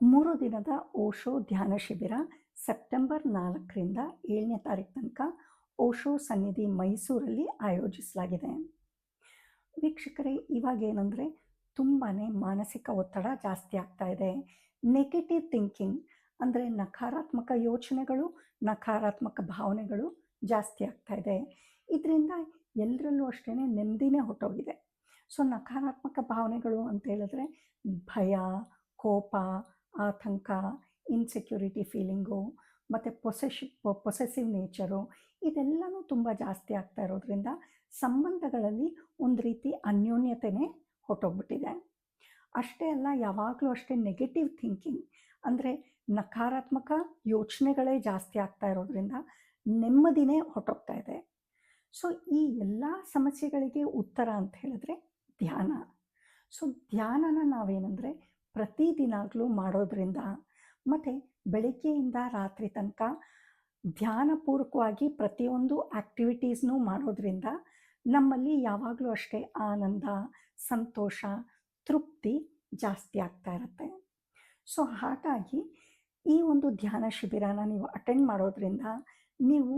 3 ದಿನದ ಓಶೋ ಧ್ಯಾನ ಶಿಬಿರ ಸೆಪ್ಟೆಂಬರ್ 4ರಿಂದ 7ನೇ ತಾರೀಕು ತನಕ ಓಶೋ ಸನ್ನಿಧಿ ಮೈಸೂರಲ್ಲಿ ಆಯೋಜಿಸಲಾಗಿದೆ. ವೀಕ್ಷಕರೇ, ಇವಾಗೇನೆಂದರೆ ತುಂಬಾ ಮಾನಸಿಕ ಒತ್ತಡ ಜಾಸ್ತಿ ಆಗ್ತಾ ಇದೆ. ನೆಗೆಟಿವ್ ಥಿಂಕಿಂಗ್ ಅಂದರೆ ನಕಾರಾತ್ಮಕ ಯೋಚನೆಗಳು, ನಕಾರಾತ್ಮಕ ಭಾವನೆಗಳು ಜಾಸ್ತಿ ಆಗ್ತಾ ಇದೆ. ಇದರಿಂದ ಎಲ್ಲರಲ್ಲೂ ಅಷ್ಟೇ ನೆಮ್ಮದಿನೇ ಹೊರಟೋಗಿದೆ. ಸೊ ನಕಾರಾತ್ಮಕ ಭಾವನೆಗಳು ಅಂತ ಹೇಳಿದ್ರೆ ಭಯ, ಕೋಪ, ಆತಂಕ, ಇನ್ಸೆಕ್ಯೂರಿಟಿ ಫೀಲಿಂಗು ಮತ್ತು ಪೊಸೆಸಿವ್ ನೇಚರು ಇದೆಲ್ಲನೂ ತುಂಬ ಜಾಸ್ತಿ ಆಗ್ತಾ ಇರೋದ್ರಿಂದ ಸಂಬಂಧಗಳಲ್ಲಿ ಒಂದು ರೀತಿ ಅನ್ಯೋನ್ಯತೆಯೇ ಹೊರಟೋಗ್ಬಿಟ್ಟಿದೆ. ಅಷ್ಟೇ ಅಲ್ಲ, ಯಾವಾಗಲೂ ಅಷ್ಟೇ ನೆಗೆಟಿವ್ ಥಿಂಕಿಂಗ್ ಅಂದರೆ ನಕಾರಾತ್ಮಕ ಯೋಚನೆಗಳೇ ಜಾಸ್ತಿ ಆಗ್ತಾ ಇರೋದ್ರಿಂದ ನೆಮ್ಮದಿನೇ ಹೊರಟೋಗ್ತಾ ಇದೆ. ಸೊ ಈ ಎಲ್ಲ ಸಮಸ್ಯೆಗಳಿಗೆ ಉತ್ತರ ಅಂತ ಹೇಳಿದ್ರೆ ಧ್ಯಾನ. ಸೊ ಧ್ಯಾನನ ನಾವೇನೆಂದರೆ ಪ್ರತಿದಿನಾಗಲೂ ಮಾಡೋದ್ರಿಂದ ಮತ್ತು ಬೆಳಗ್ಗೆಯಿಂದ ರಾತ್ರಿ ತನಕ ಧ್ಯಾನಪೂರ್ವಕವಾಗಿ ಪ್ರತಿಯೊಂದು ಆ್ಯಕ್ಟಿವಿಟೀಸ್ನೂ ಮಾಡೋದ್ರಿಂದ ನಮ್ಮಲ್ಲಿ ಯಾವಾಗಲೂ ಅಷ್ಟೇ ಆನಂದ, ಸಂತೋಷ, ತೃಪ್ತಿ ಜಾಸ್ತಿ ಆಗ್ತಾ ಇರುತ್ತೆ. ಸೊ ಹಾಗಾಗಿ ಈ ಒಂದು ಧ್ಯಾನ ಶಿಬಿರನ ನೀವು ಅಟೆಂಡ್ ಮಾಡೋದ್ರಿಂದ ನೀವು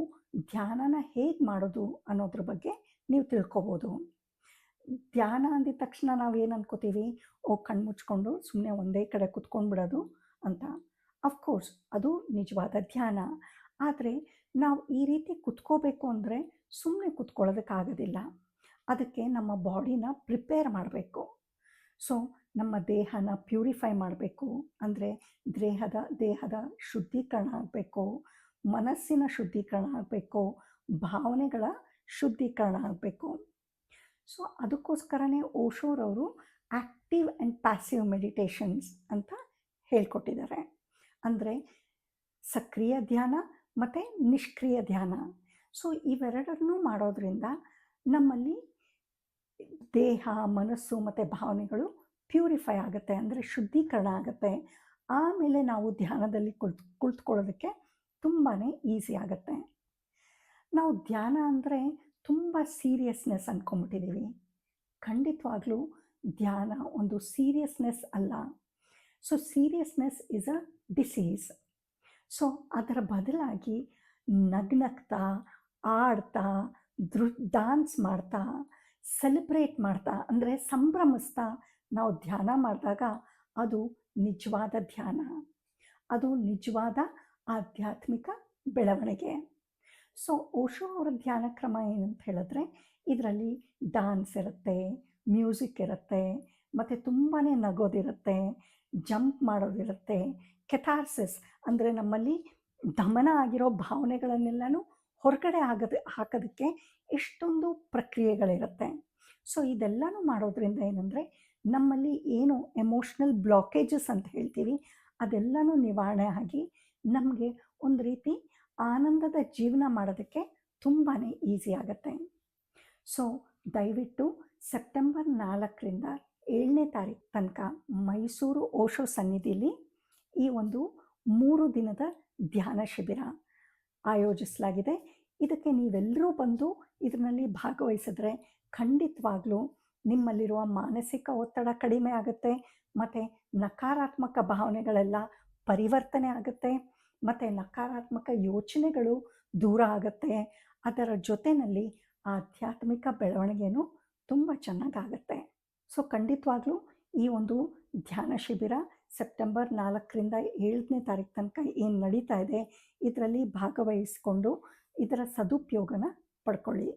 ಧ್ಯಾನನ ಹೇಗೆ ಮಾಡೋದು ಅನ್ನೋದ್ರ ಬಗ್ಗೆ ನೀವು ತಿಳ್ಕೊಬೋದು. ಧ್ಯಾನ ಅಂದಿದ ತಕ್ಷಣ ನಾವೇನು ಅನ್ಕೋತೀವಿ, ಕಣ್ಣು ಮುಚ್ಕೊಂಡು ಸುಮ್ಮನೆ ಒಂದೇ ಕಡೆ ಕುತ್ಕೊಂಡ್ಬಿಡೋದು ಅಂತ. ಅಫ್ಕೋರ್ಸ್ ಅದು ನಿಜವಾದ ಧ್ಯಾನ. ಆದರೆ ನಾವು ಈ ರೀತಿ ಕುತ್ಕೋಬೇಕು ಅಂದರೆ ಸುಮ್ಮನೆ ಕುತ್ಕೊಳ್ಳೋದಕ್ಕಾಗೋದಿಲ್ಲ. ಅದಕ್ಕೆ ನಮ್ಮ ಬಾಡಿನ ಪ್ರಿಪೇರ್ ಮಾಡಬೇಕು. ಸೊ ನಮ್ಮ ದೇಹನ ಪ್ಯೂರಿಫೈ ಮಾಡಬೇಕು. ಅಂದರೆ ದೇಹದ ಶುದ್ಧೀಕರಣ ಆಗಬೇಕು, ಮನಸ್ಸಿನ ಶುದ್ಧೀಕರಣ ಆಗಬೇಕು, ಭಾವನೆಗಳ ಶುದ್ಧೀಕರಣ ಆಗಬೇಕು. ಸೊ ಅದಕ್ಕೋಸ್ಕರನೇ ಓಶೋರವರು ಆ್ಯಕ್ಟಿವ್ ಆ್ಯಂಡ್ ಪ್ಯಾಸಿವ್ ಮೆಡಿಟೇಷನ್ಸ್ ಅಂತ ಹೇಳ್ಕೊಟ್ಟಿದ್ದಾರೆ. ಅಂದರೆ ಸಕ್ರಿಯ ಧ್ಯಾನ ಮತ್ತು ನಿಷ್ಕ್ರಿಯ ಧ್ಯಾನ. ಸೊ ಇವೆರಡನ್ನೂ ಮಾಡೋದ್ರಿಂದ ನಮ್ಮಲ್ಲಿ ದೇಹ, ಮನಸ್ಸು ಮತ್ತು ಭಾವನೆಗಳು ಪ್ಯೂರಿಫೈ ಆಗುತ್ತೆ, ಅಂದರೆ ಶುದ್ಧೀಕರಣ ಆಗುತ್ತೆ. ಆಮೇಲೆ ನಾವು ಧ್ಯಾನದಲ್ಲಿ ಕುಳಿತುಕೊಳ್ಳೋದಕ್ಕೆ ತುಂಬಾ ಈಸಿ ಆಗುತ್ತೆ. ನಾವು ಧ್ಯಾನ ಅಂದರೆ ತುಂಬ ಸೀರಿಯಸ್ನೆಸ್ ಅಂದ್ಕೊಂಬಿಟ್ಟಿದ್ದೀವಿ. ಖಂಡಿತವಾಗ್ಲೂ ಧ್ಯಾನ ಒಂದು ಸೀರಿಯಸ್ನೆಸ್ ಅಲ್ಲ. So seriousness is a disease. So ಅದರ ಬದಲಾಗಿ ನಗ್ನಗ್ತಾ, ಆಡ್ತಾ, ಡಾನ್ಸ್ ಮಾಡ್ತಾ, ಸೆಲೆಬ್ರೇಟ್ ಮಾಡ್ತಾ ಅಂದರೆ ಸಂಭ್ರಮಿಸ್ತಾ ನಾವು ಧ್ಯಾನ ಮಾಡಿದಾಗ ಅದು ನಿಜವಾದ ಧ್ಯಾನ. ಅದು ನಿಜವಾದ ಆಧ್ಯಾತ್ಮಿಕ ಬೆಳವಣಿಗೆ. ಸೊ ಓಶೋ ಅವರ ಧ್ಯಾನ ಕ್ರಮ ಏನಂತ ಹೇಳಿದ್ರೆ ಇದರಲ್ಲಿ ಡಾನ್ಸ್ ಇರುತ್ತೆ, ಮ್ಯೂಸಿಕ್ ಇರುತ್ತೆ, ಮತ್ತು ತುಂಬಾ ನಗೋದಿರುತ್ತೆ, ಜಂಪ್ ಮಾಡೋದಿರುತ್ತೆ, ಕೆಥಾರ್ಸಿಸ್ ಅಂದರೆ ನಮ್ಮಲ್ಲಿ ದಮನ ಆಗಿರೋ ಭಾವನೆಗಳನ್ನೆಲ್ಲನೂ ಹೊರಗಡೆ ಹಾಕೋದಕ್ಕೆ ಎಷ್ಟೊಂದು ಪ್ರಕ್ರಿಯೆಗಳಿರುತ್ತೆ. ಸೊ ಇದೆಲ್ಲನೂ ಮಾಡೋದ್ರಿಂದ ಏನಂದರೆ ನಮ್ಮಲ್ಲಿ ಏನು ಎಮೋಷ್ನಲ್ ಬ್ಲಾಕೇಜಸ್ ಅಂತ ಹೇಳ್ತೀವಿ ಅದೆಲ್ಲನೂ ನಿವಾರಣೆ ಆಗಿ ನಮಗೆ ಒಂದು ರೀತಿ ಆನಂದದ ಜೀವನ ಮಾಡೋದಕ್ಕೆ ತುಂಬಾ ಈಸಿ ಆಗುತ್ತೆ. ಸೊ ದಯವಿಟ್ಟು ಸೆಪ್ಟೆಂಬರ್ 4ರಿಂದ 7ನೇ ತಾರೀಕು ತನಕ ಮೈಸೂರು ಓಶೋ ಸನ್ನಿಧಿಲಿ ಈ ಒಂದು 3 ದಿನದ ಧ್ಯಾನ ಶಿಬಿರ ಆಯೋಜಿಸಲಾಗಿದೆ. ಇದಕ್ಕೆ ನೀವೆಲ್ಲರೂ ಬಂದು ಇದರಲ್ಲಿ ಭಾಗವಹಿಸಿದ್ರೆ ಖಂಡಿತವಾಗ್ಲೂ ನಿಮ್ಮಲ್ಲಿರುವ ಮಾನಸಿಕ ಒತ್ತಡ ಕಡಿಮೆ ಆಗುತ್ತೆ, ಮತ್ತು ನಕಾರಾತ್ಮಕ ಭಾವನೆಗಳೆಲ್ಲ ಪರಿವರ್ತನೆ ಆಗುತ್ತೆ, ಮತ್ತು ನಕಾರಾತ್ಮಕ ಯೋಚನೆಗಳು ದೂರ ಆಗುತ್ತೆ. ಅದರ ಜೊತೆಯಲ್ಲಿ ಆಧ್ಯಾತ್ಮಿಕ ಬೆಳವಣಿಗೆನೂ ತುಂಬ ಚೆನ್ನಾಗಾಗುತ್ತೆ. ಸೊ ಖಂಡಿತವಾಗ್ಲೂ ಈ ಒಂದು ಧ್ಯಾನ ಶಿಬಿರ ಸೆಪ್ಟೆಂಬರ್ 4ರಿಂದ 7ನೇ ತಾರೀಕು ತನಕ ಏನು ನಡೀತಾ ಇದೆ ಇದರಲ್ಲಿ ಭಾಗವಹಿಸಿಕೊಂಡು ಇದರ ಸದುಪಯೋಗನ ಪಡ್ಕೊಳ್ಳಿ.